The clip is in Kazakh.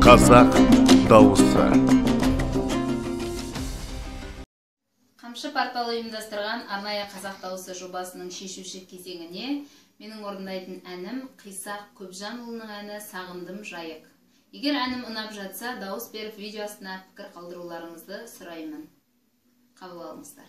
Қазақ дауысы. Қамшы порталы ұйымдастырған арнайы қазақ дауысы жобасының шешуші кезеңіне менің орындайтын әнім Қисақ Көпжанұлының әні Сағындым жайық. Егер әнім ұнап жатса, дауыс беріп видео астына пікір қалдыруларыңызды сұраймын. Қабыл алыңыздар.